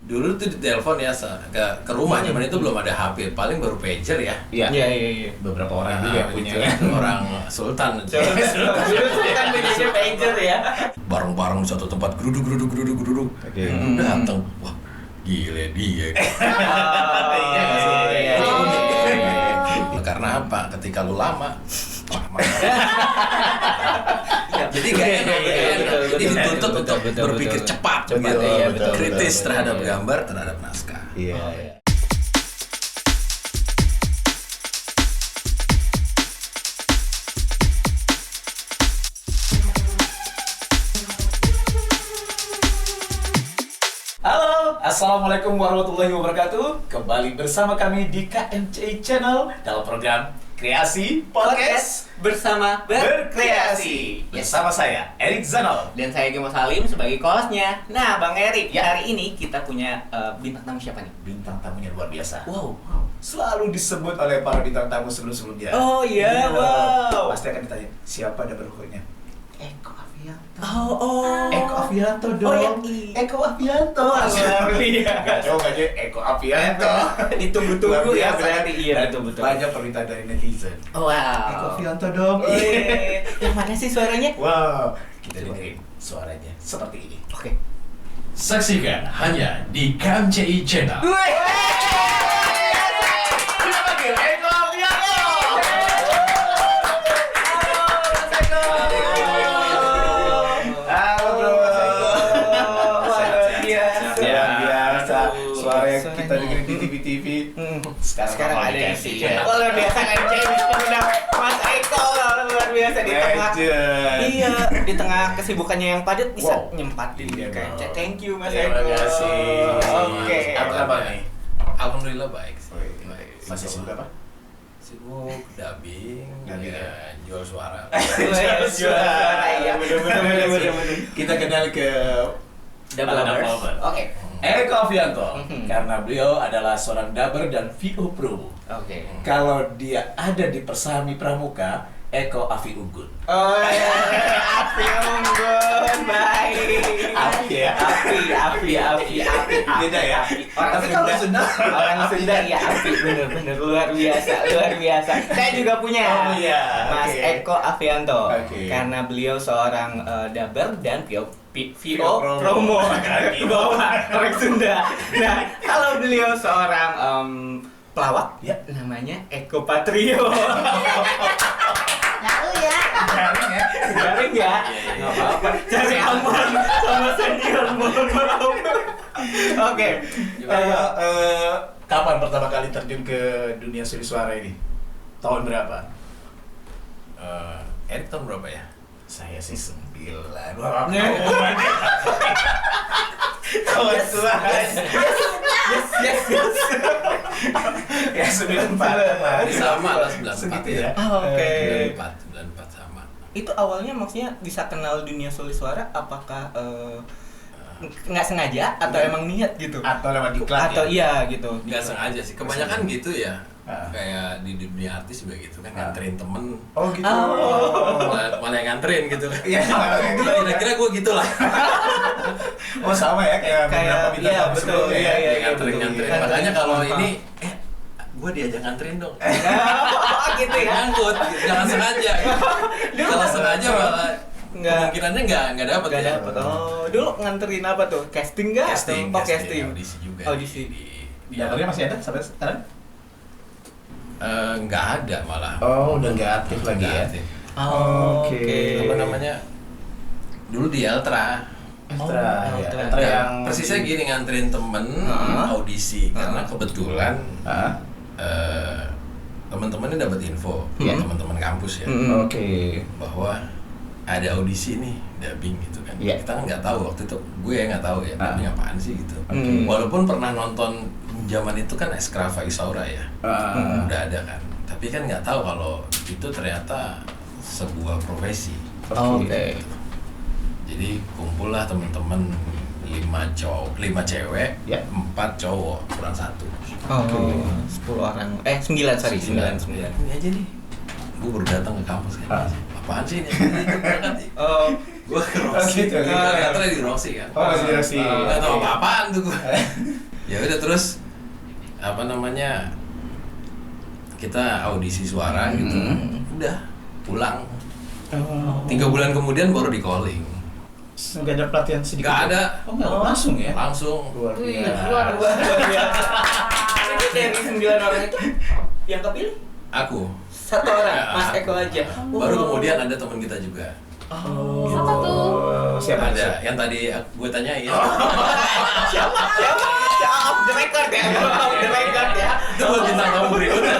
dulu tuh ditelepon ya ke rumah, zaman itu belum ada HP, paling baru pager ya. Iya. Beberapa orang juga punya kan. Orang sultan. Dulu Sultan punya pager ya. Bareng-bareng di satu tempat geruduk. Oke. Datang, wah gile dia. Iya. Karena apa? Ketika lu lama. Jadi gak enak. Jadi dituntut untuk berpikir cepat, kritis terhadap gambar, terhadap naskah. Iya. Halo, assalamualaikum warahmatullahi wabarakatuh. Kembali bersama kami di KMCI Channel dalam program Kreasi Podcast bersama Berkreasi. bersama saya Erik Zanol. Dan saya Gemo Salim sebagai co-hostnya. Nah, Bang Erik, hari ini kita punya bintang tamu siapa nih? Bintang tamunya luar biasa. Wow. Selalu disebut oleh para bintang tamu sebelum-sebelumnya. Oh iya, wow. Pasti akan ditanya, siapa ada berikutnya? Eko Afianto. Oh. Eko Afianto dong. Oh, iya. Eko Afianto. Gak coba aja Eko Afianto. Ditunggu-tunggu ya berarti. Iya, Dan betul-betul. banyak permintaan dari netizen. Wow. Eko Afianto dong. Yang mana sih suaranya? Wow. Kita dengerin suaranya seperti ini. Oke. Saksikan hanya di KMCI Channel. Kita panggil Eko Afianto. Halo bro. Biasa. Suara yang kita dengerin di TV-TV. Sekarang ada di sini. sini. Oh, luar biasa kan James udah Mas Eko luar biasa di tengah. Iya, di tengah kesibukannya yang padat bisa nyempatin Iya, kayak bro. thank you Mas Eko. Terima kasih. Oke. Apa kabar nih? Alhamdulillah baik. Masih sibuk apa? Sibuk dubbing, Dubbing, ya, jual suara. Suara iya bener. Kita kenal ke Double Double Lovers. Lovers. Oke. Eko Afianto, Mhm. karena beliau adalah seorang dubber dan VO Pro. Oke. Kalau dia ada di Persami Pramuka, Eko Afi Unggun. Oh iya, api unggun, baik. Api ya? Api. Beda ya? Orang Tapi kalau Sunda, orang Sunda ya api, bener luar biasa. Saya juga punya. Oh iya, Mas oke. Eko Afianto. Oke. Karena beliau seorang dubber dan VO promo. promo. Bawah orang Sunda. Nah, kalau beliau seorang pelawak, Ya. namanya Eko Patrio. Garing ya? Garing ya? Nggak apa-apa. Cari aman sama senior, mohon maaf. Oke. Kapan pertama kali terjun ke dunia seni suara ini? Tahun berapa? Erik tahun berapa ya? Saya sih 9. Wah, kawan tua. Yes. Ya 94. Ini sama lah 94 Segitu ya. ya. Oke. 94 sama. Itu awalnya maksudnya bisa kenal dunia seni suara apakah nggak sengaja atau emang niat gitu? Atau lewat diklat Atau ya? iya gitu. Nggak sengaja sih, kebanyakan gitu ya. Ah. Kayak di dunia artis juga gitu kan, nganterin temen. Oh gitu. Malah yang nganterin gitu. Iya. Kira-kira gue gitu lah. Oh sama ya kayak beberapa bintang iya, tamu betul, sebelumnya ya. iya, Nganterin. betul. Makanya kalau ini, gue diajak nganterin dong. Oh gitu ya. Ngangkut, jangan sengaja. Kalau sengaja malah kemungkinannya nggak dapat. Nggak dapet. Oh, dulu nganterin apa tuh? Casting nggak? Casting, Oh, casting. audisi juga. Audisi. Di Dapurnya masih ada sampai sekarang? nggak ada malah. Oh, udah nggak aktif lagi Nggak ya? aktif. Oh, Oke. oke. Apa namanya? Dulu di Eltra. Extra, ya. Ultra. Extra yang Persisnya gini, nganterin temen audisi karena kebetulan Ah, teman-temannya dapat info, Iya. teman-teman kampus ya, Oke. bahwa ada audisi nih dubbing gitu kan. Iya. Kita kan nggak tahu waktu itu, gue nggak tahu ya dubbing apaan sih gitu. Oke. Walaupun pernah nonton zaman itu kan Eskrava Isaura ya, udah ada kan. Tapi kan nggak tahu kalau itu ternyata sebuah profesi. Oke. Jadi kumpullah teman-teman 5 cewek, Ya. 4 cowok, kurang 1. Oke. 10 orang. 9 sorry, 9. Ini aja nih. Gue baru datang ke kampus kan. Ah. Apaan sih ini? Berangkat nih. Oh, Gua ke Roxy. gitu. Ternyata di Roxy kan. Oh, masih di Roxy. Nggak tahu apa-apaan tuh gua. Ya udah terus apa namanya? Kita audisi suara gitu. Udah pulang. 3 bulan kemudian baru di calling. Nggak ada pelatihan sedikit? Nggak ada. Oh, nggak, langsung ya? Langsung. Luar Wih, biasa. luar biasa. Itu dari 9 orang itu yang kepilih Aku. 1 orang, Ya. Mas Eko aja. Baru kemudian ada teman kita juga. Siapa tuh? Siapa? Ada yang tadi gue tanyain. Siapa? Off the record ya. Off the record ya. Itu buat bintang tamu berikutnya.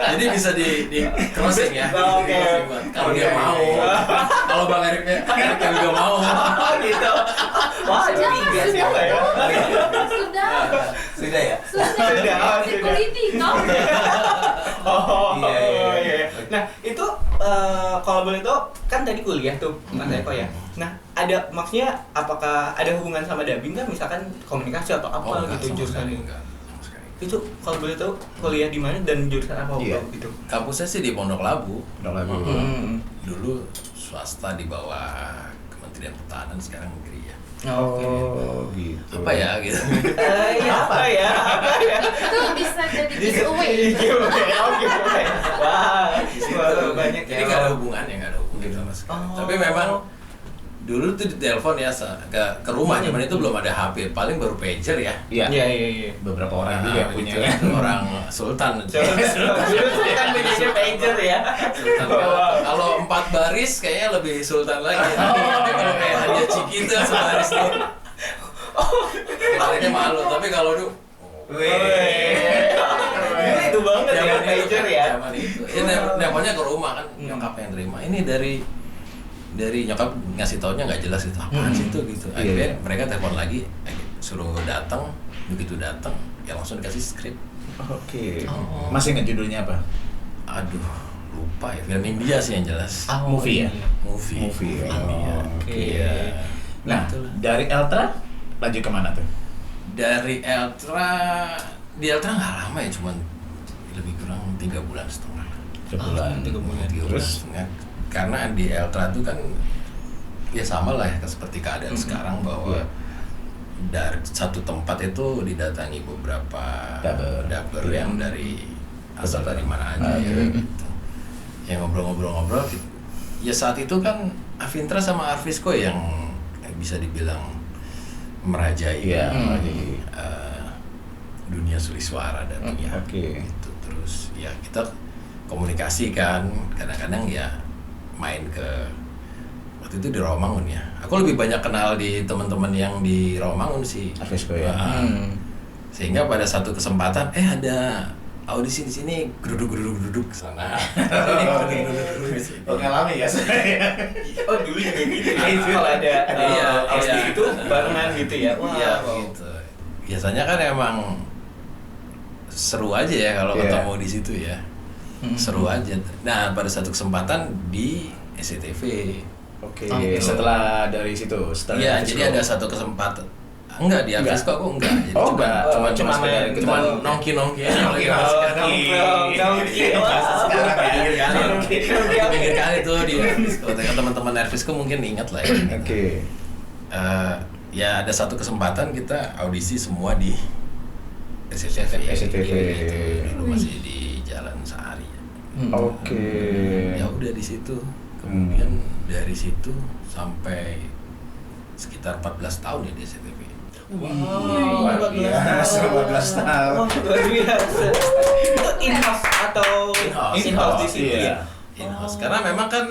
Jadi bisa di crossing ya. Oke. Di crossing, Bang. Kalau dia mau. Kalau Bang Eriknya juga mau. Oh gitu. Wah, curiga siapa ya? Sudah. Sudah ya? Sudah. Oh, Security, no? Oh, Iya. iya. Nah, itu kalau boleh tahu kan tadi kuliah tuh Mas Eko ya. Nah, ada maksudnya apakah ada hubungan sama dubbing kan misalkan komunikasi atau apa enggak, gitu sama jurusan sekali ini? enggak. Sama sekali. Itu kalau boleh tahu kuliah di mana dan jurusan apa Iya. gitu? Kampusnya sih di Pondok Labu. Udah lagu. Dulu swasta di bawah Kementerian Pertahanan, sekarang negeri ya. Oh, gitu. Apa ya gitu. Apa ya? Itu bisa jadi giveaway. Giveaway. Wah, banyak Jadi ya. nggak ada hubungannya, nggak ada hubungan sama sekali. Oh. Tapi memang dulu tuh ditelepon ya ke rumah, zaman itu belum ada HP, paling baru pager ya. Iya. Iya. Beberapa orang juga yang punya gitu. kan. Orang Sultan. Kan bedanya pager ya. Sultan. Kalau 4 baris kayaknya lebih sultan lagi. Tapi kalau kayak Hadiah Ciki itu sebaris tuh. Kayaknya malu, tapi kalau dulu Gila itu banget ya pager ya. Zaman itu. Ya nelponnya ke rumah kan, nyokap yang terima. Ini dari nyokap ngasih taunya nggak jelas itu apaan sih itu gitu. Akhirnya mereka telepon lagi, suruh datang. Begitu datang, ya langsung dikasih skrip. Oke. Masih ingat judulnya apa? Aduh, lupa ya. Film India sih yang jelas. Movie ya? Movie Movie. India. Oke. Iya. Nah, Itulah. dari Eltra lanjut kemana tuh? Dari Eltra, di Eltra nggak lama ya, cuman lebih kurang 3 bulan setengah. 3 bulan. 3 bulan. 3 bulan Terus? setengah. Karena di Eltra itu kan ya sama lah ya seperti keadaan sekarang bahwa Iya. dari satu tempat itu didatangi beberapa dubber yang dari asal dari mana aja ya gitu. Yang ngobrol-ngobrol ya saat itu kan Avintra sama Arvisco yang bisa dibilang merajai Iya. dunia suliswara dan dunia Oke. gitu. Terus ya kita komunikasi kan, kadang-kadang ya main ke waktu itu di Rawamangun ya. Aku lebih banyak kenal di teman-teman yang di Rawamangun sih. Arvisco ya. Sehingga pada satu kesempatan ada audisi di sini, geruduk sana. Oh, ngalami ya saya. Oh dulu juga gitu. Kalau ada Iya, audisi iya. itu barengan gitu ya. Wah, Iya wow. gitu. Biasanya kan emang seru aja ya kalau Iya. ketemu di situ ya. Seru aja. Nah, pada satu kesempatan di SCTV. Oke. Oh, Setelah dari situ, setelah Iya, Arvisco. jadi ada satu kesempatan. Enggak, di Enggak. Arvisco aku enggak. Jadi Oh, cuma enggak. cuma main. cuma nongki-nongki aja. Nongki. Sekarang ya, pinggir kali. Nongki. Pinggir kali tuh di Arvisco. Teman-teman Arvisco mungkin ingat lah ya. Oke. Ya ada satu kesempatan kita audisi semua di SCTV. SCTV. Iya, gitu. Dulu masih di Jalan Sehari. Oke. Ya udah di situ. Kemudian dari situ sampai sekitar 14 tahun ya di SCTV. Luar biasa, 14 tahun. Wah, luar biasa. Itu in-house atau in-house di situ Iya. ya? In-house. Karena memang kan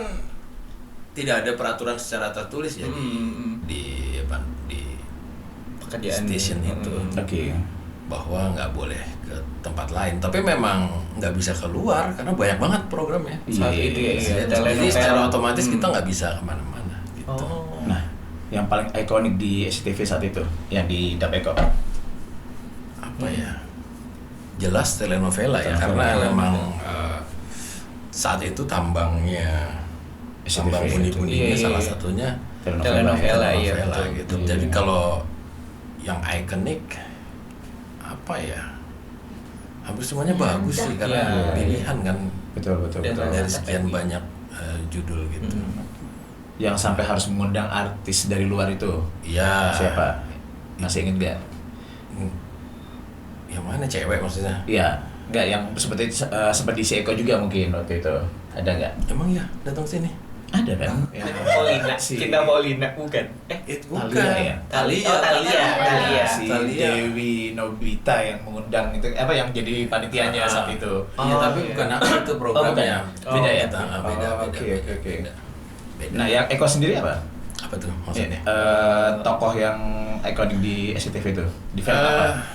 tidak ada peraturan secara tertulis ya di Pekerjaan station itu Oke. bahwa nggak boleh ke tempat lain. Tapi memang nggak bisa keluar karena banyak banget programnya. Saat itu ya, Iya. Jadi secara otomatis kita nggak bisa kemana-mana. Gitu. Oh. Nah, yang paling ikonik di SCTV saat itu, yang di Dapeko. Apa ya? Jelas telenovela ya, Telenovela. karena memang saat itu tambangnya tambang SCTV. buni-buninya Iya, iya, salah iya. satunya Telenovela, iya, betul. gitu. Iya. Jadi kalau yang ikonik apa ya? Hampir semuanya bagus sih karena Iya. pilihan kan Betul. Dan dari rata-rata sekian happy. banyak judul gitu. Yang sampai harus mengundang artis dari luar itu. Iya. Siapa? Masih inget gak? Yang mana cewek maksudnya? Iya. Enggak, yang seperti si Eko juga mungkin waktu itu. Ada nggak? Emang ya datang sini? Ada kan? Paulina, kita Paulina bukan? Bukan. Talia ya? Talia. Si Dewi Nobita yang mengundang itu yang jadi panitianya saat itu. Iya, tapi bukan apa itu programnya. Beda ya? Beda. Oke. Beda. Nah, yang Eko sendiri apa? Apa tuh maksudnya? Tokoh yang ikonik di SCTV itu di film apa?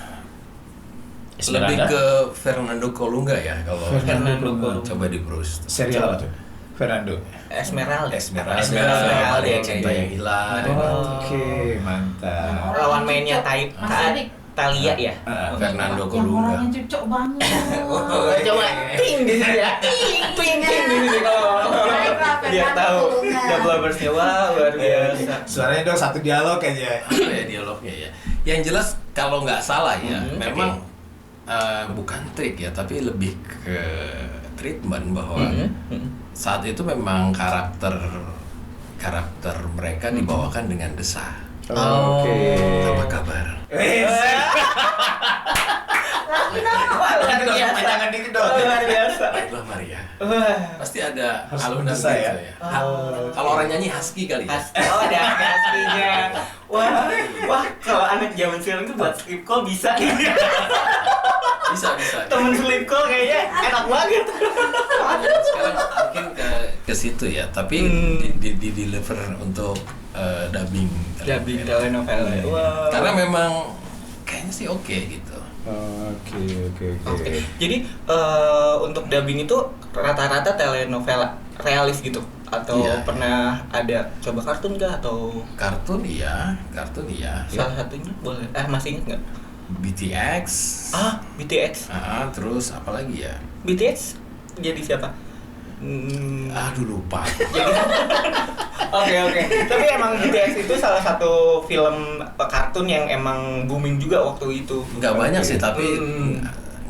Lebih ke Fernando Colunga ya kalau Fernando Colunga. Coba di browse. Serial apa tuh? Fernando. Esmeralda. Esmeralda ya, Cinta yang hilang. Oke, mantap. Lawan mainnya Talia ya. Fernando Yang Colunga. orangnya cocok banget. Coba ting di sini ya. Ting di sini kalau dia tahu double lovers-nya. Wah, luar biasa. Suaranya dong satu dialog aja. Apa ya dialognya ya? Yang jelas kalau nggak salah ya, memang bukan trik ya, tapi lebih ke treatment bahwa saat itu memang karakter mereka dibawakan dengan desah. Oke. Apa kabar? Luar biasa. Panjangan dikit dong. Luar biasa. Baiklah Maria. Wah. Pasti ada Harus alunan desah gitu ya? ya. Kalau orang nyanyi husky kali ya. Oh, ada aslinya. Wah, kalau anak zaman sekarang tuh buat sleep call bisa. Bisa. Temen sleep call kayaknya enak banget. Sekarang mungkin ke situ ya, tapi di deliver untuk dubbing telenovela. Wah. karena memang kayaknya sih oke gitu. Oke. Jadi untuk dubbing itu rata-rata telenovela realis gitu atau Iya. pernah ada coba kartun kah atau Kartun iya. salah satunya boleh masih ingat nggak? BTX. BTX. Terus apa lagi ya? BTX jadi siapa? Aduh lupa. Oke. Tapi emang BTX itu salah satu film kartun yang emang booming juga waktu itu. Nggak banyak sih, tapi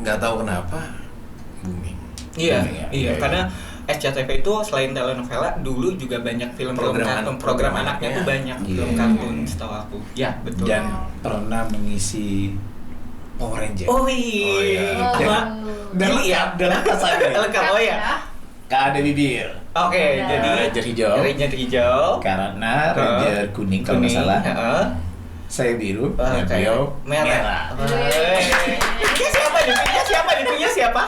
nggak tahu kenapa booming. Iya, Booming ya? iya. Karena SCTV itu selain telenovela dulu juga banyak film-film kartun, program anaknya tuh banyak film kartun setahu aku. Ya, betul. Dan pernah mengisi Power Ranger. Oh iya. Dan Gili ya? lengkap saya. Lengkap oh ya. Gak ada bibir. Oke, jadi Ranger hijau. Ranger hijau. Karena Ranger kuning kalau nggak salah. Saya biru, beliau merah. Pinknya siapa? Pinknya siapa?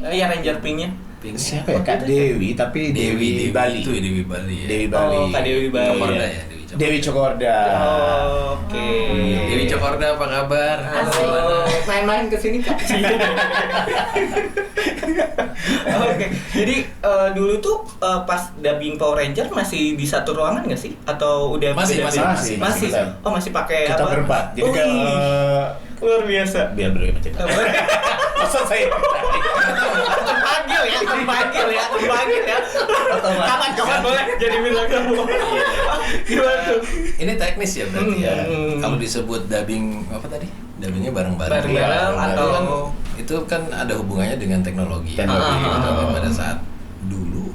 Iya, Ranger Pinknya. Siapa ya? Kak Dewi, tapi Dewi Bali. Itu ya, Dewi Bali ya. Dewi Bali. Oh, Kak Dewi Bali. Cokorda ya, Dewi Cokorda. Oke. Dewi Cokorda apa kabar? Halo, main-main ke sini Kak. Oke. Jadi dulu tuh pas dubbing Power Ranger masih di satu ruangan nggak sih? Atau udah Masih. Masih. Oh, masih pakai Kita apa? berempat. Jadi Wih, luar biasa. biar beliau cerita. Masa saya Panggil ya. Kapan boleh jadi bintang tamu. Gimana tuh? Ini teknis ya berarti ya. Kalau disebut dubbing apa tadi? Dubbingnya bareng-bareng. Bareng-bareng atau itu kan ada hubungannya dengan teknologi. Teknologi. Tapi pada saat dulu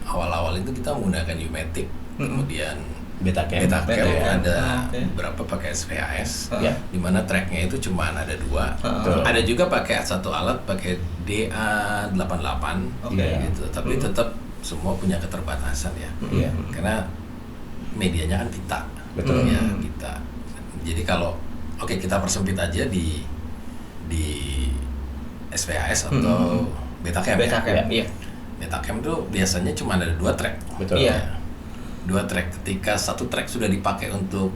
awal-awal itu kita menggunakan U-Matic, kemudian Betacam. Ada beberapa pakai SVHS, di mana tracknya itu cuma ada 2. Ada juga pakai satu alat pakai DA88, gitu. Tapi tetap semua punya keterbatasan ya, karena medianya kan pita, ya pita. Jadi kalau kita persempit aja di SVHS atau Betacam. Iya. Betacam tuh biasanya cuma ada 2 track. Betul. Iya. 2 track, ketika satu track sudah dipakai untuk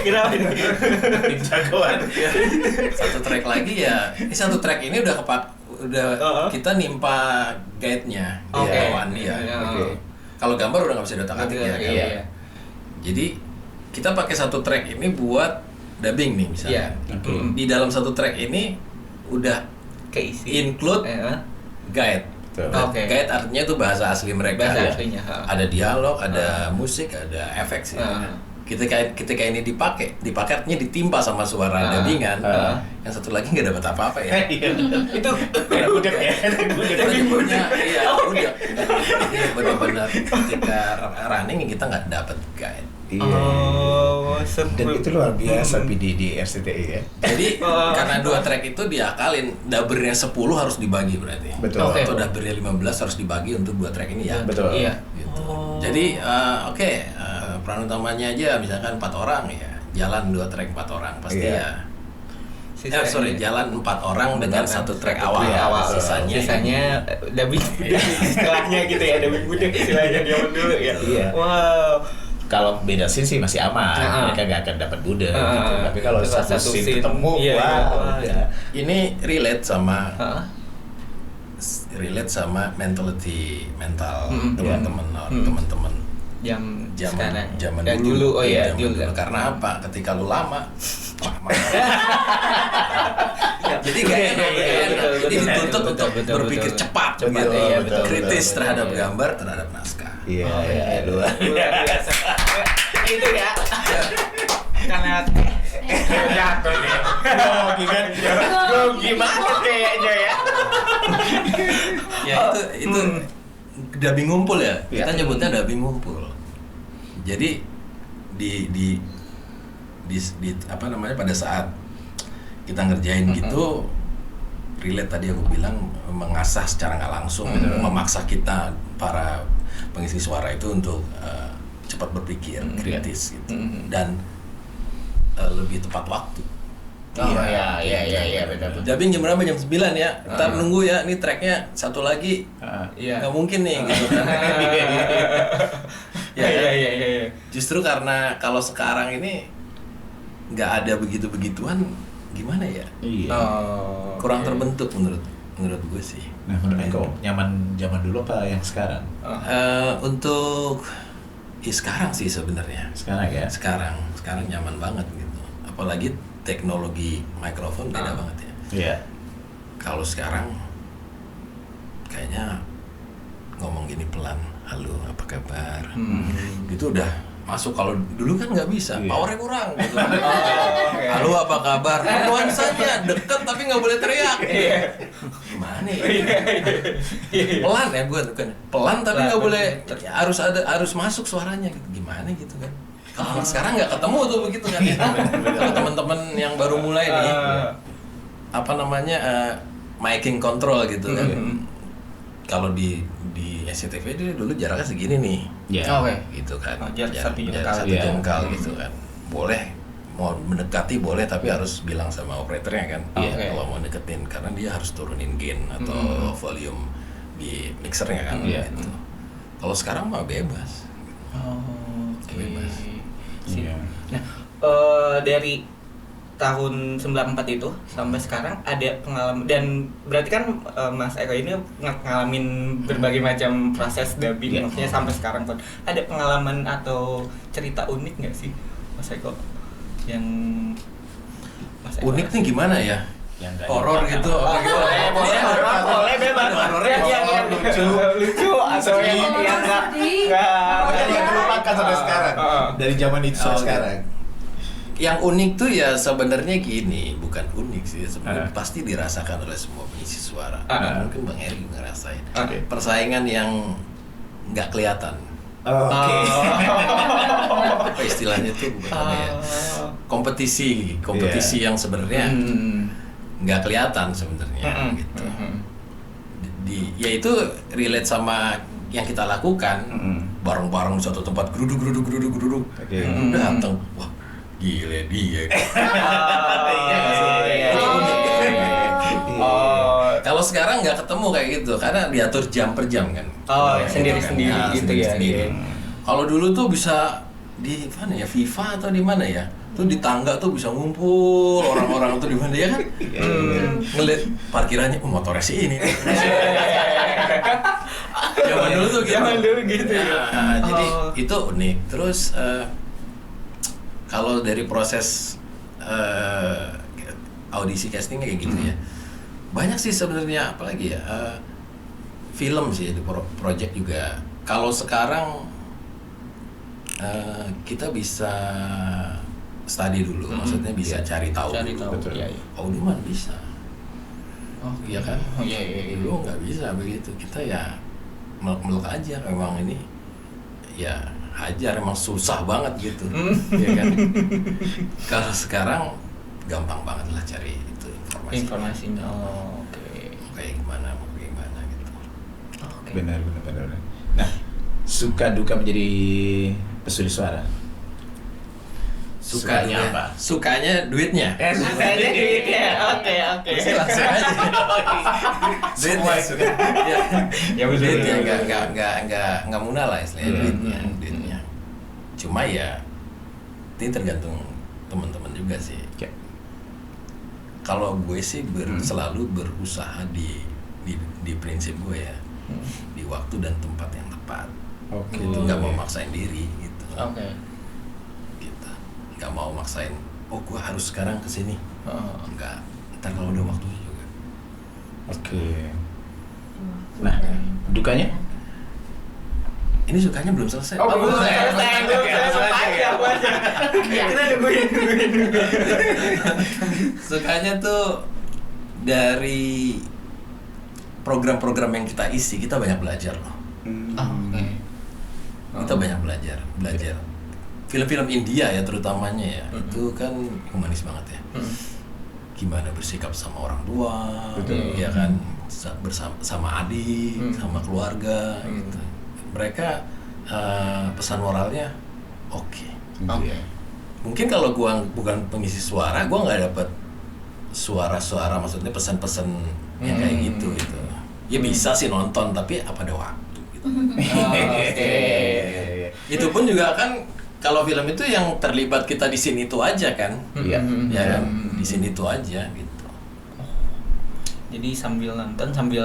Kenapa ini? Tim jagoan. satu track lagi ya, ini satu track ini udah kita nimpa guide-nya di bawaan ya. Kalau gambar udah nggak bisa diotak-atik ya kan. Iya. Jadi kita pakai satu track ini buat dubbing nih misalnya. Di dalam satu track ini udah Keisi. include guide. Oke. Guide artinya itu bahasa asli mereka. Bahasa aslinya. Ada dialog, ada musik, ada efek sih. ketika ini dipaketnya ditimpa sama suara dubbingan, yang satu lagi nggak dapat apa-apa ya. Itu Udah ya. Bener-bener, iya, udah. Iya, benar-benar ketika running kita nggak dapat guide. Oh, Dan itu luar biasa PD di RCTI ya. Jadi karena 2 track itu diakalin, dubbernya 10 harus dibagi berarti. Betul. Atau dubbernya 15 harus dibagi untuk 2 track ini ya. Betul. Iya. Gitu. Jadi peran utamanya aja misalkan 4 orang ya, jalan 2 track 4 orang pasti Iya. jalan 4 orang dengan 1 track awal. Sisanya dubbing setelahnya gitu ya, dubbing budak istilahnya zaman dulu ya. Iya. Wow. Kalau beda scene sih masih aman, mereka nggak akan dapat bude gitu. Tapi kalau satu scene ketemu, udah. Ini relate sama mental teman-teman teman-teman zaman dulu. Zaman dulu. Karena apa? Ketika lu lama jadi gak enak, jadi dituntut untuk berpikir cepat, kritis terhadap gambar, terhadap naskah. Iya, luar biasa. Itu ya. Karena jatuh nih. Grogi banget kayaknya ya. Ya itu dubbing ngumpul ya. Kita nyebutnya dubbing ngumpul. Jadi di apa namanya, pada saat kita ngerjain gitu, relate tadi aku bilang, mengasah secara nggak langsung, memaksa kita para pengisi suara itu untuk cepat berpikir, kritis gitu, dan lebih tepat waktu. Iya, betul. Dubbing jam berapa? Jam 9 ya. Ntar nunggu ya, ini tracknya satu lagi. Nggak mungkin nih gitu kan. Iya. Justru karena kalau sekarang ini nggak ada begitu-begituan, gimana ya? Iya. Kurang terbentuk menurut gue sih. Nah, menurut Eko, nyaman zaman dulu apa yang sekarang? Untuk sekarang sih sebenarnya. Sekarang ya? Sekarang nyaman banget gitu. Apalagi teknologi mikrofon beda banget ya. Iya. Kalau sekarang kayaknya ngomong gini pelan, halo apa kabar, gitu udah masuk. Kalau dulu kan nggak bisa, powernya kurang gitu. Halo apa kabar, nuansanya deket tapi nggak boleh teriak. Gimana ya? Pelan ya, gue tuh kan pelan tapi nggak boleh, harus masuk suaranya gitu. Gimana gitu kan? Kalau sekarang nggak ketemu tuh begitu kan ya. Kalau teman-teman yang baru mulai nih, apa namanya, miking control gitu kan. Kalau di SCTV dulu jaraknya segini nih, gitu kan, jarak satu jengkal gitu kan. Boleh mau mendekati boleh, tapi harus bilang sama operatornya kan, kalau mau deketin, karena dia harus turunin gain atau volume di mixernya kan. Gitu. Kalau sekarang mah bebas. Bebas. Iya. Nah, dari tahun 94 itu sampai sekarang ada pengalaman, dan berarti kan Mas Eko ini ngalamin berbagai macam proses dubbing, maksudnya sampai sekarang pun ada pengalaman atau cerita unik nggak sih Mas Eko yang Mas Eko unik nih gimana ya? Horor gitu, apa gitu? Boleh bebas. Yang lucu atau yang nggak dilupakan sampai sekarang. Dari zaman itu sampai sekarang. Yang unik tuh ya sebenarnya gini, bukan unik sih sebenarnya, pasti dirasakan oleh semua pengisi suara. Mungkin Bang Eri ngerasain. Persaingan yang nggak kelihatan. Apa istilahnya tuh, bukan apa ya? Kompetisi yang sebenarnya nggak kelihatan sebenarnya gitu. Ya itu relate sama yang kita lakukan, bareng-bareng di suatu tempat, geruduk. Datang, wah gile dia. Kalau sekarang nggak ketemu kayak gitu, karena diatur jam per jam kan. Sendiri-sendiri gitu ya. Kalau dulu tuh bisa di mana ya, FIFA atau di mana ya? Tuh di tangga tuh bisa ngumpul orang-orang tuh di mana ya kan? Ngeliat parkirannya, motornya sih ini. Zaman dulu gitu. Jadi itu unik. Terus kalau dari proses audisi casting kayak gitu ya, banyak sih sebenarnya, apalagi ya film sih di project juga. Kalau sekarang kita bisa study dulu, maksudnya bisa cari tahu. Betul. Iya. Audio mah bisa. Oh, Iya kan? Oh, iya. Dulu nggak bisa begitu. Kita ya meluk-meluk aja. Memang ini ya hajar, emang susah banget gitu. Ya kan? Kalau sekarang gampang banget lah cari itu Informasinya. Oh, oke. Kayak gimana gitu. Oke. Benar. Nah, suka duka menjadi pesulit suara. Sukanya apa? Sukanya duitnya. Sukanya duitnya. Oke. Langsung aja. Semua suka. Ya duitnya nggak muna lah istilahnya duitnya. Cuma ya ini tergantung teman-teman juga sih. Oke. Kalau gue sih selalu berusaha di prinsip gue ya, di waktu dan tempat yang tepat. Oke. Itu nggak mau maksain diri gitu. Oke. Gitu. Nggak mau maksain. Oh gue harus sekarang kesini. Nggak. Ntar kalau udah waktunya juga. Oke. Nah, dukanya? Ini sukanya belum selesai. Belum selesai. Kita nungguin. Sukanya tuh dari program-program yang kita isi, kita banyak belajar loh. Oke. Kita banyak belajar. Film-film India ya terutamanya ya, itu kan humanis banget ya. Gimana bersikap sama orang tua, ya kan, sama adik, sama keluarga gitu. Mereka pesan moralnya oke. Mungkin kalau gua bukan pengisi suara, gua nggak dapet suara-suara, maksudnya pesan-pesan yang kayak gitu. Ya bisa sih nonton, tapi apa ada waktu gitu. Itu pun juga kan kalau film itu yang terlibat kita di sini itu aja kan. Iya. Ya kan, di sini itu aja gitu. Jadi sambil nonton, sambil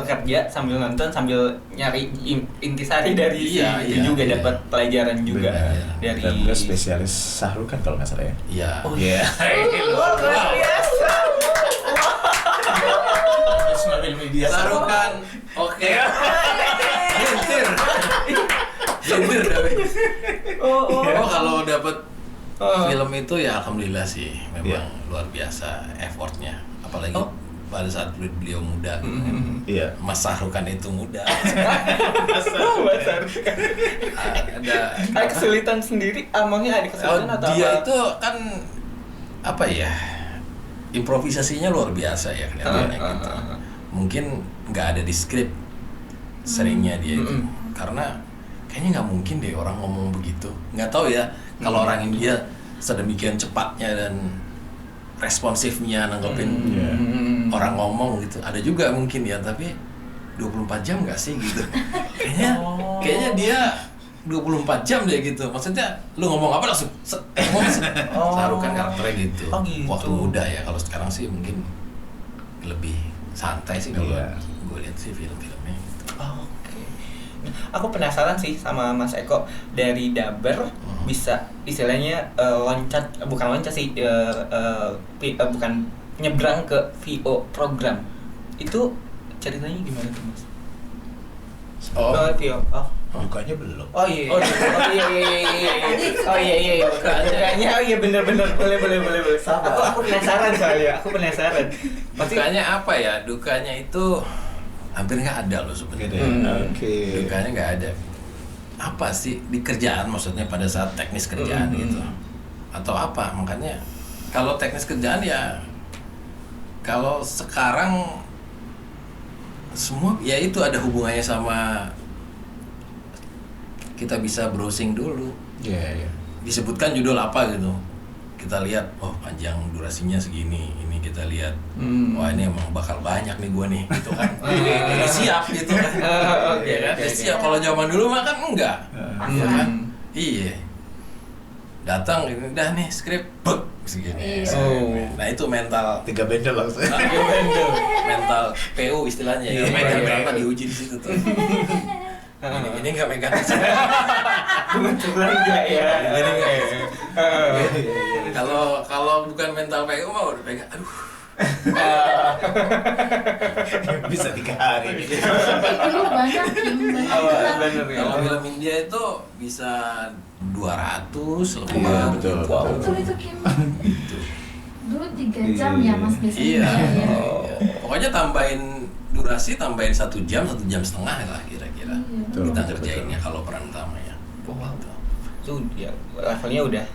kerja, sambil nonton, sambil nyari intisari dari itu juga dapat pelajaran juga. Dari Dan spesialis Sahrul kan kalau nggak salah ya. Iya. Iya. luar biasa. Ngambil media Sarukan. Oke. Lentir tapi. Kalau dapat film itu ya alhamdulillah sih, memang luar biasa effortnya. Apalagi pada saat beliau muda, Iya. Mas Sarukan itu muda. Ada kesulitan sendiri, amangnya ada kesulitan atau dia apa? itu kan apa ya, improvisasinya luar biasa ya kelihatannya gitu. Mungkin nggak ada di skrip seringnya dia itu, karena kayaknya nggak mungkin deh orang ngomong begitu. Nggak tahu ya kalau orang India sedemikian cepatnya dan responsifnya nanggepin orang ngomong gitu. Ada juga mungkin ya, tapi 24 jam nggak sih gitu. Kayaknya dia 24 jam deh gitu. Maksudnya lu ngomong apa langsung Sarukan karakternya gitu. Gitu. Waktu muda ya. Kalau sekarang sih mungkin lebih santai sih kalau gue lihat sih film-filmnya gitu. Oke. Aku penasaran sih sama Mas Eko, dari Daber bisa istilahnya bukan nyebrang ke VO program. Itu ceritanya gimana tuh, Mas? VO. Dukanya belum. Oh iya. Dukanya bener boleh. Aku penasaran soalnya. Dukanya apa ya? Dukanya itu hampir nggak ada loh sebenarnya. Oke. Dukanya nggak ada. Apa sih di kerjaan, maksudnya pada saat teknis kerjaan gitu, atau apa? Makanya kalau teknis kerjaan ya, kalau sekarang semua ya itu ada hubungannya sama kita bisa browsing dulu. Iya. Disebutkan judul apa gitu, kita lihat, oh panjang durasinya segini, ini kita lihat, wah ini emang bakal banyak nih gua nih gitu kan. Udah siap gitu kan. Iya kan, udah siap. Kalau zaman dulu mah kan enggak. Iya kan? Iya. Datang udah nih skrip segini. Nah itu mental 3 bendel langsung. mental PU istilahnya ya. Megang berapa diuji di situ tuh. Ini nggak megang. Kebetulan enggak ya. Kalau bukan mental PU mah udah pegang. Aduh. Bisa 3 hari. Dulu banyak Kim, banyak Bener ya. Kalau film India itu bisa 200 lebih. Iya, betul. Wow. Betul itu Kim. Dulu 3 jam ya Mas biasanya. Iya. Ya. Pokoknya tambahin durasi, tambahin 1 jam, 1 jam setengah lah kira-kira. Iya. Kita kerjainnya kalau peran utamanya. Wow. Gitu. Itu ya levelnya udah.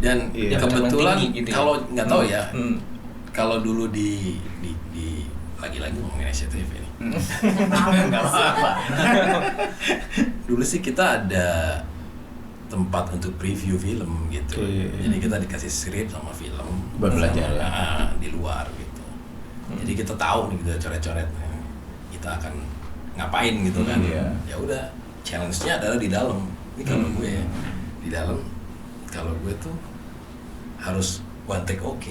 Dan Iya. kebetulan Tinggi gitu ya. kalau nggak tahu ya, Hmm. kalau dulu di lagi-lagi ngomongin SCTV ini. Enggak apa-apa. Dulu sih kita ada tempat untuk preview film gitu. Iya. Jadi kita dikasih skrip sama film Buat belajar ya? di luar gitu. Jadi kita tahu nih gitu coret-coretnya. Kita akan ngapain gitu kan. Iya. Ya udah, challenge-nya adalah di dalam. Ini kalau gue di dalam, kalau gue tuh harus one take oke.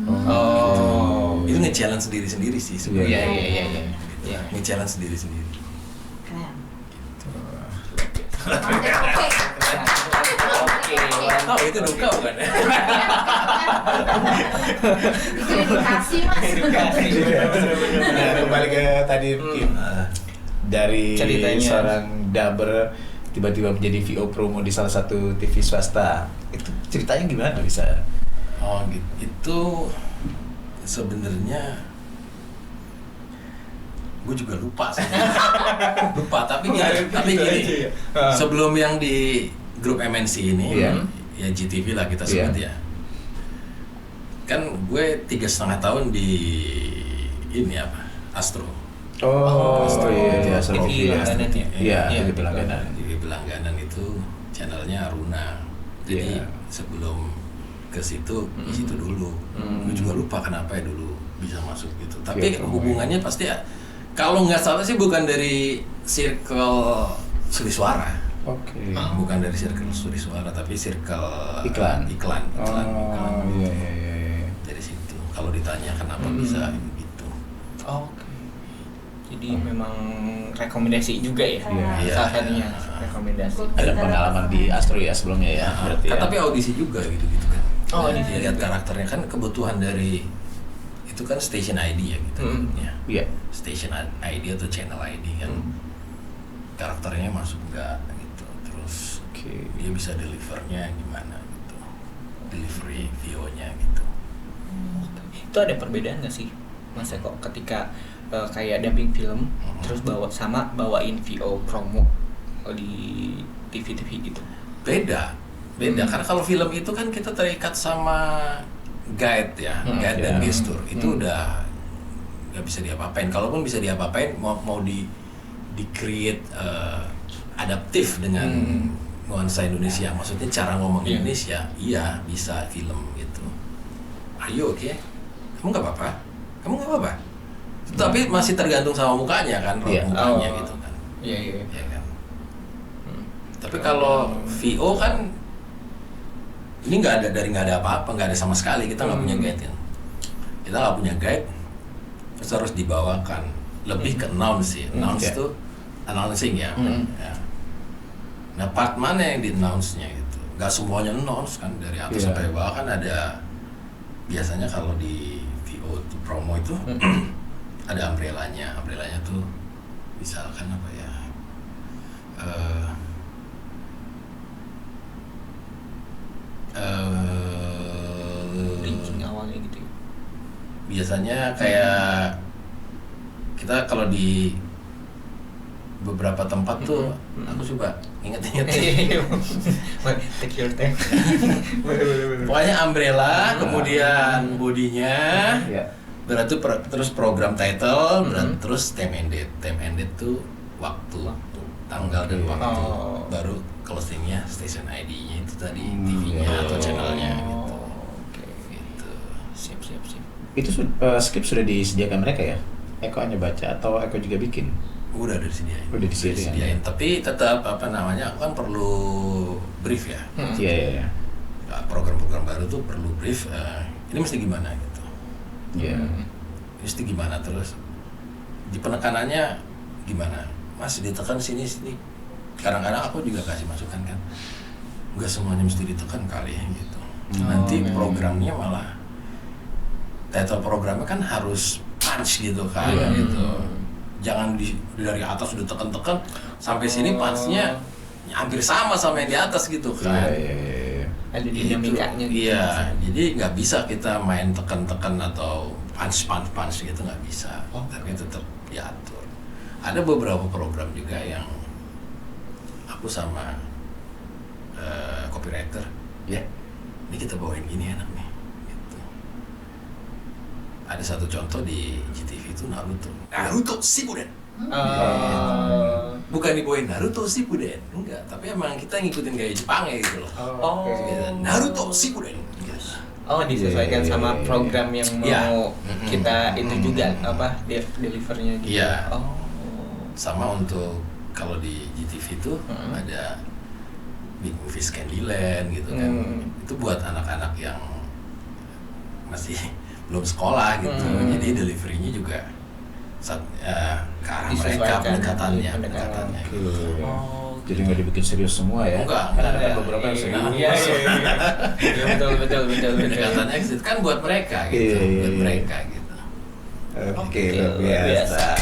Oh. Itu nge-challenge sendiri-sendiri sih sebenarnya. Iya. Iya. Nge-challenge sendiri-sendiri. Keren. Oke. Oh, itu duka bukan ya? Itu edukasi Mas. Nah, kembali ke tadi Kim. Dari Ceritanya. seorang dubber tiba-tiba menjadi VO promo di salah satu TV swasta. Itu ceritanya gimana bisa? Oh gitu. Itu sebenarnya gue juga lupa sih. Lupa tapi gini. Sebelum yang di grup MNC ini, Iya. ya GTV lah kita sebut ya. Kan gue 3,5 tahun di ini apa? Astro. Oh, Astro iya, TV langganan ya? Iya, Iya, TV langganan. TV berlangganan itu channelnya Aruna. Jadi Iya. sebelum ke situ, di situ dulu. Gue juga lupa kenapa ya dulu bisa masuk gitu. Tapi Iya, hubungannya pasti ya, kalau nggak salah sih bukan dari circle Suri Suara. Oke. Bukan dari circle Suri Suara, tapi circle Iklan. iklan. Oh, iya. Dari situ. Kalau ditanya kenapa bisa gitu. Oke. Jadi memang rekomendasi juga ya. Iya. Salah satunya rekomendasi. Ada pengalaman di Astro ya sebelumnya ya, berarti Kan ya. tapi audisi juga gitu kan. Oh, Ya, audisi lihat juga. karakternya kan kebutuhan dari itu kan station ID ya gitu. Ya. Iya. Station ID atau channel ID kan. Karakternya masuk enggak gitu. Terus Oke. dia bisa delivernya gimana gitu. Delivery VO-nya gitu. Itu ada perbedaan nggak sih Mas Eko ketika kayak dubbing film terus bawain VO promo di TV gitu? Beda karena kalau film itu kan kita terikat sama guide ya, guide dan gestur itu udah nggak bisa diapa-apain. Kalaupun bisa diapa-apain, mau di create adaptif dengan nuansa Indonesia, maksudnya cara ngomong Indonesia, iya bisa film gitu. Ayo oke, kamu nggak apa-apa, tapi masih tergantung sama mukanya kan, Iya. mukanya gitu kan. Iya. Ya kan. Tapi kalau VO kan ini nggak ada apa-apa, nggak ada sama sekali, kita nggak punya guide kan. Kita nggak punya guide, terus harus dibawakan lebih ke announce sih. Announce Iya. tuh announcing ya. Ya. Nah part mana yang di announce-nya gitu? Nggak semuanya announce kan, dari atas Iya. sampai bawah kan ada. Biasanya kalau di VO tuh promo itu ada umbrellanya tuh misalkan apa ya? Bridging awalnya gitu. Biasanya kayak kita kalau di beberapa tempat tuh aku coba inget-inget. Take your time. Pokoknya umbrella, kemudian bodinya, Iya. berarti terus program title, berarti terus time ended. Time ended tuh waktu, tanggal dan waktu. Oh. Baru closingnya station ID-nya itu tadi TV-nya iya. atau channelnya gitu. Oke. Gitu. Siap. Itu skrip sudah disediakan mereka ya? Eko hanya baca atau Eko juga bikin? Udah disediain. Udah disediain. Tapi tetap apa namanya, aku kan perlu brief ya. Iya. Nah, program-program baru tuh perlu brief. Ini mesti gimana gitu. Iya. Mesti gimana terus. Di penekanannya gimana? Masih ditekan sini. Kadang-kadang aku juga kasih masukan kan. Enggak semuanya mesti ditekan kali ya gitu. Nanti programnya malah title programnya kan harus punch gitu kan gitu. Jangan dari atas udah tekan-tekan sampai sini punchnya hampir sama yang di atas gitu kan. Ada dinamikanya gitu. Iya, jadi nggak bisa kita main tekan-tekan atau punch gitu, nggak bisa. Tapi tetap diatur. Ada beberapa program juga yang aku sama copywriter, ya, ini kita bawain gini enak nih. Gitu. Ada satu contoh di GTV itu Naruto Shippuden. Bukan dibawain Naruto Shippuden, enggak. Tapi emang kita ngikutin gaya Jepang ya gitu loh. Gitu. Naruto Shippuden. Gitu. Disesuaikan sama program yang mau kita itu juga delivernya gitu. Iya. Sama untuk kalau di GTV itu ada Big Movies Candyland gitu kan. Itu buat anak-anak yang masih belum sekolah gitu. Jadi deliverynya juga ke arah mereka pendekatannya gitu. Jadi nggak dibikin serius semua ya? Enggak. Ada beberapa yang serius. Iya, betul. Pendekatannya gitu kan buat mereka gitu, buat mereka gitu. Oke, luar biasa.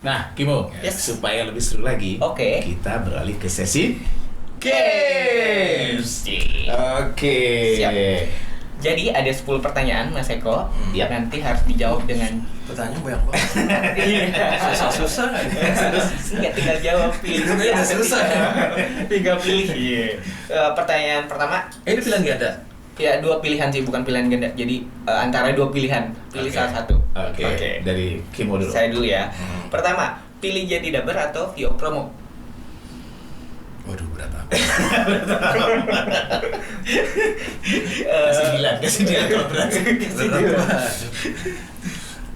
Nah, Kimo, supaya lebih seru lagi, kita beralih ke sesi games. Oke. Siap. Jadi ada 10 pertanyaan Mas Eko, nanti harus dijawab dengan pertanyaan banyak banget. Iya. Susah kan? Nggak tinggal jawab, pilih. Udah susah. Tinggal pilih. Pertanyaan pertama. Ini pilihan ganda. Ya 2 pilihan sih, bukan pilihan ganda. Jadi antara 2 pilihan, pilih salah satu. Oke. Dari Kimo dulu. Saya dulu ya. Pertama, pilih jadi dubber atau VO promo? Waduh, berat apa? Kasih 9 kalau berat.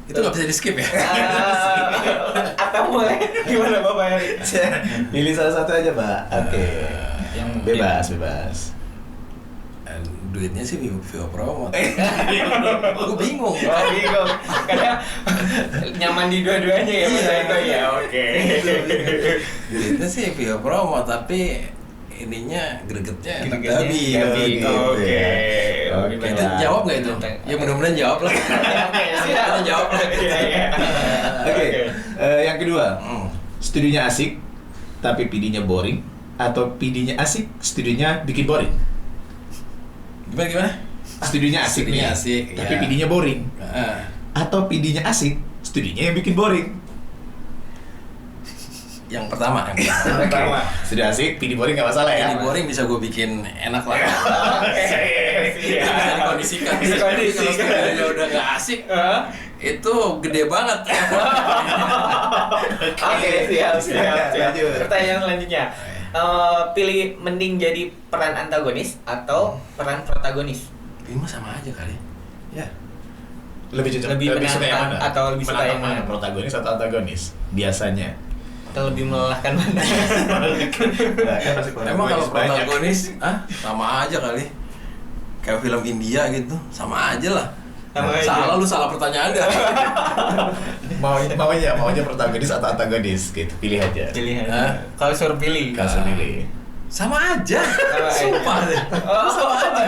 Itu nggak bisa di skip ya? Atau mulai gimana Bapak Heri? Pilih salah satu aja, Mbak. Oke. Yang Bebas. Duitnya sih VO promo. Gue bingung. Bingung. Karena nyaman di dua-duanya ya Mas Eko ya. Oke. Duitnya sih VO promo, tapi ininya gregetnya Gabi. Oke. Itu jawab nggak itu? Ya mudah-mudahan jawab lah. Siap. Jawab lah. Oke. Yang kedua, studionya asik tapi PD-nya boring, atau PD-nya asik, studionya bikin boring? Gimana? Studionya asik nih, tapi PD-nya boring. Atau PD-nya asik, studionya yang bikin boring? Yang pertama. Studio asik, PD boring nggak masalah ya? Jadi boring bisa gue bikin enak lah. Itu Bisa dikondisikan. Tapi kalau studionya udah nggak asik, itu gede banget. Oke, siap. Lanjut. Pertanyaan selanjutnya. Pilih mending jadi peran antagonis atau peran protagonis? Ini mah sama aja kali. Ya. Lebih suka menantang yang mana? atau lebih suka yang mana? Protagonis atau antagonis? Biasanya. Atau lebih melelahkan mana? Emang kalau protagonis, sama aja kali. Kayak film India gitu, sama aja lah. Salah lu salah pertanyaan dah. Maunya protagonis atau antagonis gitu. Pilih aja. Kalau suruh pilih. Sama aja. Sumpah deh.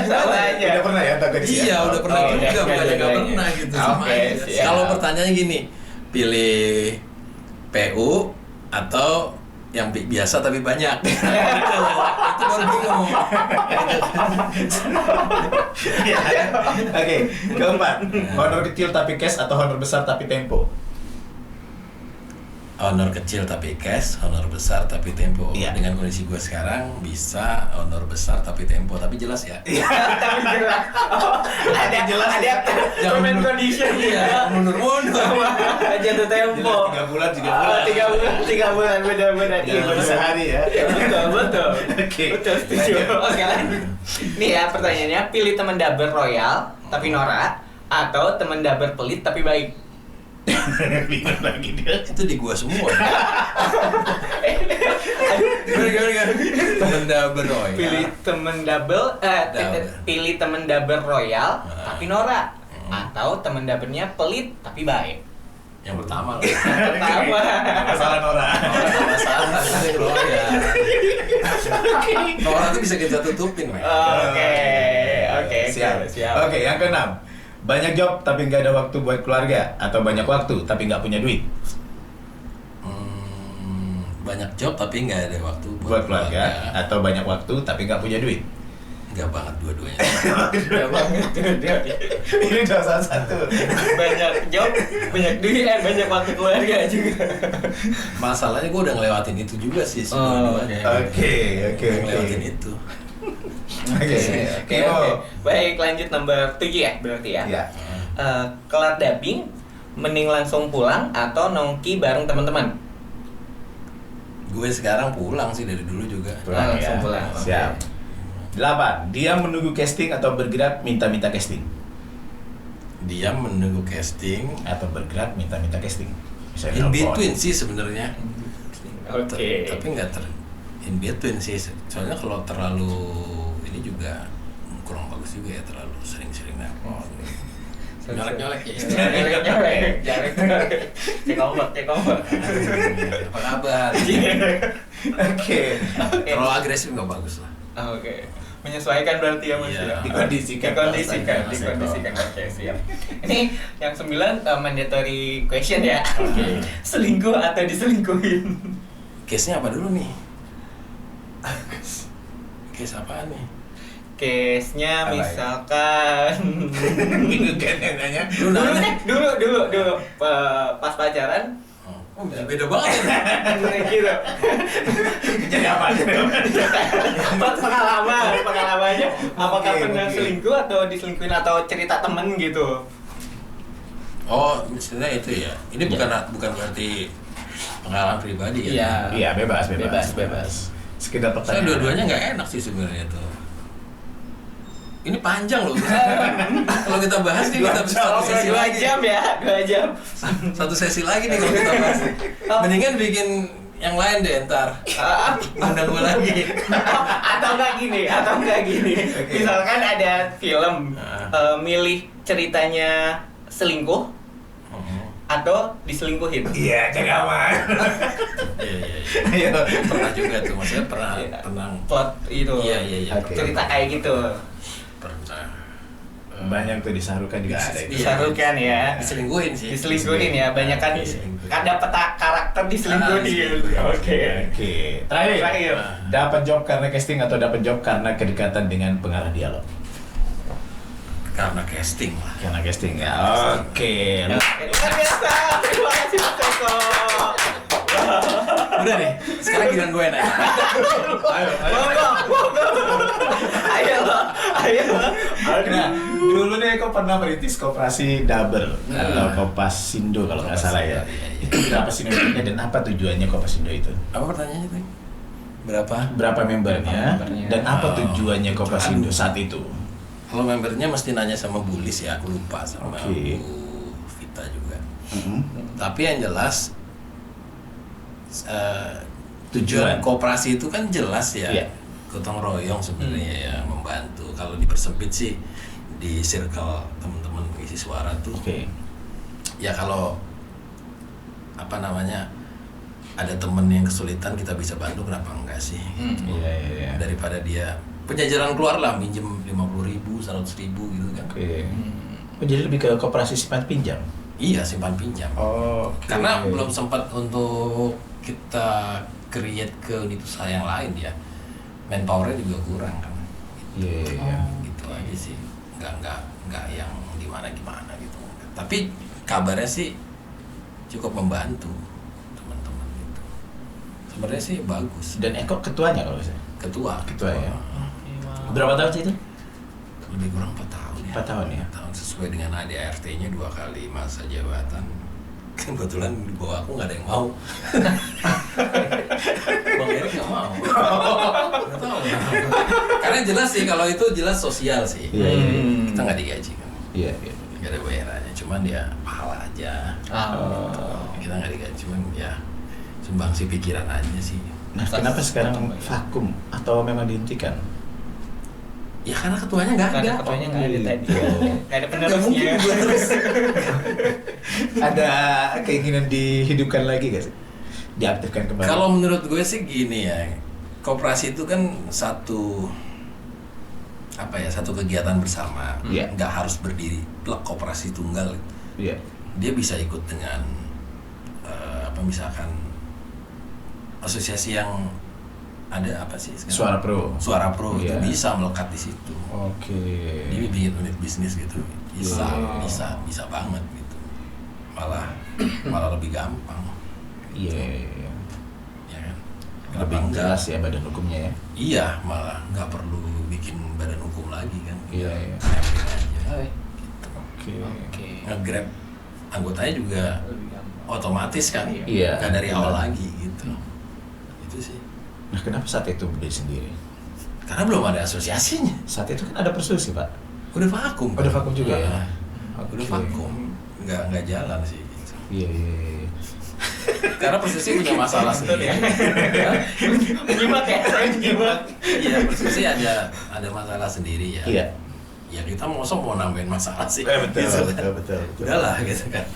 Sama aja. Udah pernah ya antagonis? Iya, udah pernah juga, bukannya nggak pernah gitu. Sama aja. Kalau pertanyaannya gini, pilih PU atau yang biasa tapi banyak. Itu baru bingung. Oke, keempat, honor kecil tapi cash atau honor besar tapi tempo? Honor kecil tapi cash, honor besar tapi tempo. Iya. Dengan kondisi gue sekarang bisa honor besar tapi tempo, tapi jelas ya. Tapi jelas. Ada jelas. Ada payment condition. Iya, mundur-mundur. Jatuh tempo. 3 bulan. 3 bulan benar-benar. Iya, baru sehari ya. Betul. Oke. Betul, setuju. Oke, lanjut. Nih ya pertanyaannya, pilih teman dubber royal tapi norak atau teman dubber pelit tapi baik? Bingung lagi dia. Itu di gua semua. Gimana? Temen dubber royal. Pilih temen dubber royal tapi norak atau temen dubbernya pelit tapi baik. Yang pertama. Masalah Nora. Masalah itu royal. Nora tuh bisa kita tutupin, Mek. Oke. Siap. Oke, yang keenam. Banyak job tapi nggak ada waktu buat keluarga, atau banyak waktu tapi nggak punya duit? Banyak job tapi nggak ada waktu Buat keluarga, atau banyak waktu tapi nggak punya duit? Nggak banget dua-duanya. Ya banget dua-duanya. Ini udah salah satu. Banyak job, banyak duit, banyak waktu keluarga juga. Masalahnya gue udah ngelewatin itu juga sih dua-duanya. Oke. Ngelewatin itu. Oke. Baik, lanjut nomor 7 ya berarti ya. Ya. Kelar dubbing, mending langsung pulang atau nongki bareng teman-teman? Gue sekarang pulang sih dari dulu juga. Langsung pulang. Siap. 8. Dia menunggu casting atau bergerak minta-minta casting? Dia menunggu casting. Atau bergerak minta-minta casting? Bisa In telepon. between sih sebenarnya. Oke. Tapi nggak in between sih. Soalnya kalau terlalu ini juga kurang bagus juga ya, terlalu sering-sering nelpon. Nyolek-nyolek ya. Nyolek. Cek ombak. Apa kabar? Oke. Terlalu agresif nggak bagus lah. Oke. Menyesuaikan berarti ya Mas Iya. ya. Dikondisikan. Dikondisikan. Oke, siap. Ini yang 9 mandatory question ya. Oke. Selingkuh atau diselingkuhin? Case-nya apa dulu nih? Case apaan nih? Case-nya Apa ya? misalkan Itu kan yang nanya. dulu pas pacaran Oh, beda banget. gitu. Jadi apa? Pas pengalamannya apakah Oke, pernah oke. selingkuh atau diselingkuhin atau cerita temen gitu. Oh, misalnya itu ya. Ini bukan berarti pengalaman pribadi ya. Iya, bebas. Bebas. Sekedar Soalnya pertanyaan. dua-duanya nggak enak sih sebenarnya tuh. Ini panjang loh. Kalau kita bahas nih kita bisa satu sesi 2 lagi. jam ya, 2 jam. Satu sesi lagi nih kalau kita bahas. Mendingan bikin yang lain deh ntar. Undang gue lagi. atau enggak gini. Misalkan ada film milih ceritanya selingkuh atau diselingkuhin. Iya, cek aman. Iya. Ayo. Pernah juga tuh, maksudnya pernah Plot itu. Iya. Oke. Cerita kayak gitu. Pernah. Banyak tuh disarukan juga ada. Iya. Disarukan ya. Diselingkuhin sih. Diselingkuhin ya, banyak kan Diselingkuhin. dapat karakter diselingkuhin. diselingkuhin. Oke. Terakhir. Terakhir. Dapat job karena casting atau dapat job karena kedekatan dengan pengarah dialog? Karena casting lah. Karena casting ya. Oke. Luar biasa. Terima kasih Mas Eko. Udah nih, sekarang giliran gue nanya. Ayo. Nah, dulu nih kok pernah merintis koperasi Daber atau Kopasindo kalau nggak salah ya. Iya. Itu berapa sih membernya dan apa tujuannya Kopasindo itu? Apa pertanyaannya tuh? Berapa? Berapa membernya dan apa tujuannya Kopasindo saat itu? Kalau membernya mesti nanya sama Bulis ya, aku lupa sama Oke. Bu Vita juga. Tapi yang jelas tujuan koperasi itu kan jelas ya. Iya. Gotong royong sebenarnya ya, membantu. Kalau dipersempit sih di circle teman-teman pengisi suara tuh. Oke. Ya kalau apa namanya ada temen yang kesulitan kita bisa bantu, kenapa enggak sih? Iya. Daripada dia penjajaran keluar lah minjem 50.000, 100.000 gitu kan. Oke. Oh, jadi lebih ke koperasi simpan pinjam? Iya, simpan pinjam. Oh. Karena belum sempat untuk kita create ke unit usaha yang lain ya. Manpower-nya juga kurang kan. Iya. Gitu aja sih. Enggak yang gimana gitu. Tapi kabarnya sih cukup membantu teman-teman gitu. Sebenarnya sih bagus. Dan Eko ketuanya kalau saya. Ketua ya. Berapa tahun sih itu? Lebih kurang 4 tahun ya. 4 tahun ya. 4 tahun sesuai dengan ADART-nya 2 kali masa jabatan. Kebetulan di bawah aku nggak ada yang mau. Bang Erik nggak mau. Nggak tahu. Karena jelas sih kalau itu jelas sosial sih. Iya. Kita nggak digaji kan. Iya. Nggak ada bayarannya. Cuman ya pahala aja. Kita nggak digaji. Cuman ya sumbangsi pikiran aja sih. Nah, kenapa sekarang vakum atau memang dihentikan? Ya karena ketuanya nggak ada. Ketuanya nggak ada tadi. Nggak ada Nggak mungkin penerusnya. gue terus. Ada keinginan dihidupkan lagi gak sih? Diaktifkan kembali? Kalau menurut gue sih gini ya, koperasi itu kan satu apa ya, satu kegiatan bersama, Iya. nggak harus berdiri blok koperasi tunggal. Iya. Dia bisa ikut dengan misalkan asosiasi yang ada apa sih sekarang? Suara Pro itu Iya. bisa melekat di situ. Oke. Dia bikin unit bisnis gitu, bisa banget gitu. Malah lebih gampang. Iya. Ya kan? Lebih Kenapa jelas ya badan hukumnya ya. Iya, malah nggak perlu bikin badan hukum lagi kan. Iya. Mapping aja. Gitu. Oke. Nge-grab anggotanya juga otomatis kan, Iya. nggak dari awal lagi gitu. Itu sih. Nah, kenapa saat itu berdiri sendiri? Karena belum ada asosiasinya. Saat itu kan ada persusi, Pak. Udah vakum. Udah vakum juga ya? Udah vakum. Nggak jalan sih. Gitu. Iya. Karena persusi punya masalah sendiri. Menyimak ya, saya menyimak. Iya, persusi ada masalah sendiri ya. Iya. Ya kita mau nambahin masalah sih. Betul. Udahlah gitu kan.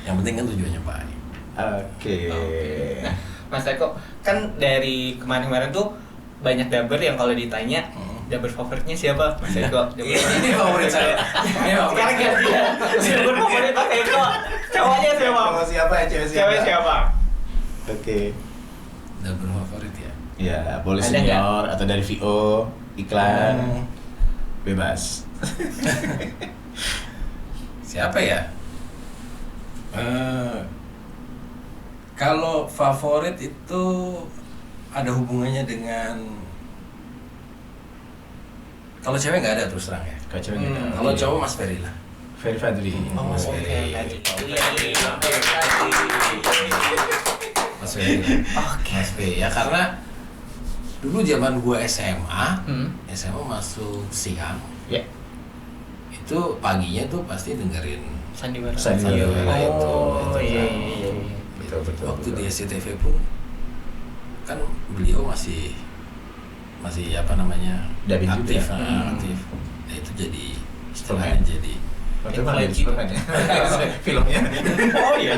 Yang penting kan tujuannya baik. Oke. Nah, Mas Eko, kan dari kemarin-kemarin tuh banyak dubber yang kalau ditanya dubber favoritnya siapa? Mas Eko. Ini favorit saya. Sekarang gantian. Dubber favorit Mas Eko. Cowoknya siapa? Siapa ya Cewek siapa? Oke. Dubber favorit ya. Ya, boleh Ada senior atau dari VO, iklan. Bebas. Siapa ya? Kalau favorit itu ada hubungannya dengan, kalau cewek nggak ada terus terang ya. Kalau cewek nggak ada. Kalau cowok Mas Ferry lah. Ferry Fadli. Mas oke. Ferry. Iya. Mas Ferry. Mas Ferry ya, karena dulu zaman gua SMA, SMA masuk siang. Ya. Itu paginya tuh pasti dengerin Sandiwara. Sandiwara itu. Iya. Betul. Waktu di SCTV pun kan beliau masih apa namanya, Dubbing aktif, juga. aktif. Nah itu jadi istilahnya jadi Filmnya. Oh iya.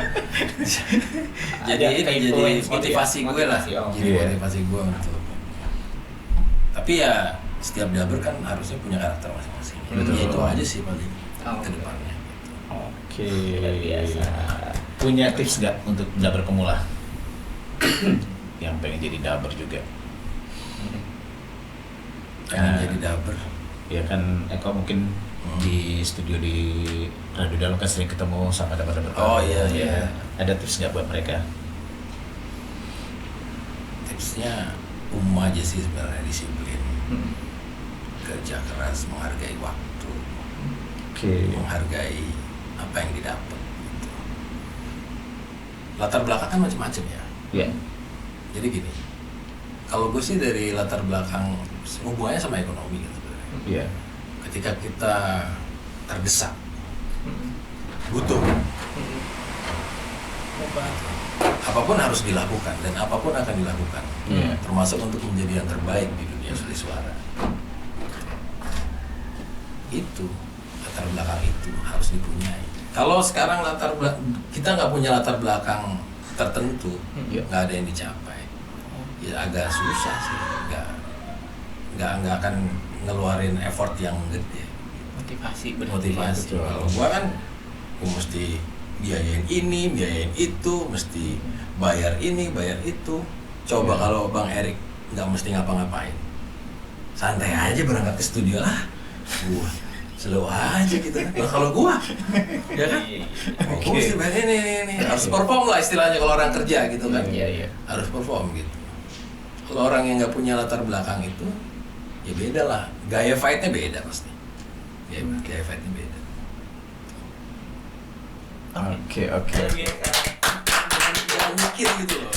jadi Ada ini influence jadi gitu motivasi ya? gue lah, Motivasi, oh. jadi Iya. motivasi gue untuk. Tapi ya setiap dubber kan harusnya punya karakter masing-masing. Betul. Ya itu aja sih paling Oh, ke depannya. Oke. Luar biasa. Punya tips nggak untuk dubber pemula? Yang pengen jadi dubber juga. Pengen jadi dubber. Ya kan Eko mungkin di studio di Radio Dalam kan sering ketemu sama dubber-dubber. Oh, iya. Ada tips nggak buat mereka? Tipsnya aja sih sebenarnya, disiplin, kerja keras, menghargai waktu, menghargai apa yang didapat gitu. Latar belakang kan macam-macam ya. Iya. Jadi gini, kalau gue sih dari latar belakang hubungannya sama ekonomi kan sebenarnya. Iya. Ketika kita terdesak, butuh, apapun harus dilakukan dan apapun akan dilakukan, termasuk untuk menjadi yang terbaik di dunia suara. Itu latar belakang itu harus dipunyai. Kalau sekarang kita nggak punya latar belakang tertentu, nggak ada yang dicapai, ya agak susah sih, nggak akan ngeluarin effort yang gede. Motivasi. Kalau gua kan gua mesti biayain ini, biayain itu, mesti bayar ini, bayar itu. Coba kalau Bang Erik nggak mesti ngapa-ngapain, santai aja berangkat ke studio lah. Gua slow aja gitu. Nah, kalau gua, ya kan? Gua mesti bayar ini, harus perform lah istilahnya kalau orang kerja gitu kan. Iya. Harus perform gitu. Kalau orang yang nggak punya latar belakang itu, ya beda lah. Gaya fight-nya beda pasti. Gaya fight-nya beda. Oke. Jangan mikir gitu loh.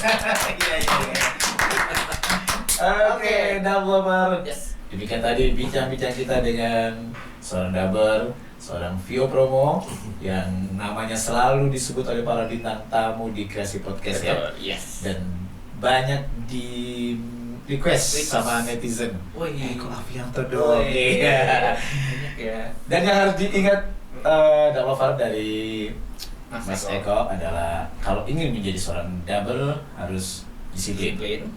Oke, dubber. Yes. Demikian tadi bincang-bincang kita dengan seorang dubber, seorang Vio Promo yang namanya selalu disebut oleh para bintang tamu di Kreasi Podcast ya. Yes. Dan banyak di request sama netizen. Wih. Eko Afianto dong. Wih. Iya. Ya. Dan yang harus diingat dubber dari Mas Eko adalah kalau ingin menjadi seorang dubber harus disiplin.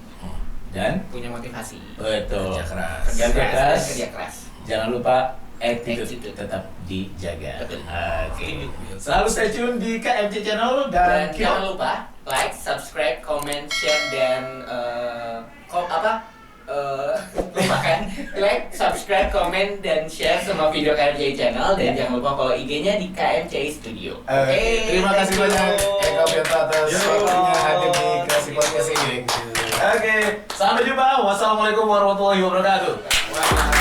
dan punya motivasi. betul. Kerja keras. Kerja keras. Kerja keras. Jangan lupa attitude Attitude. tetap dijaga. Betul. Oke. Selalu stay tune di KMC Channel Dan dan jangan lupa like, subscribe, comment, share dan lupakan like, subscribe, comment dan share semua video KMCI Channel dan jangan lupa follow IG-nya di KMCI Studio. Terima kasih banyak Eka Benta atas Yo. waktunya hadir di Kreasi Podcast ini. Oke, sampai jumpa. Wassalamualaikum warahmatullahi wabarakatuh.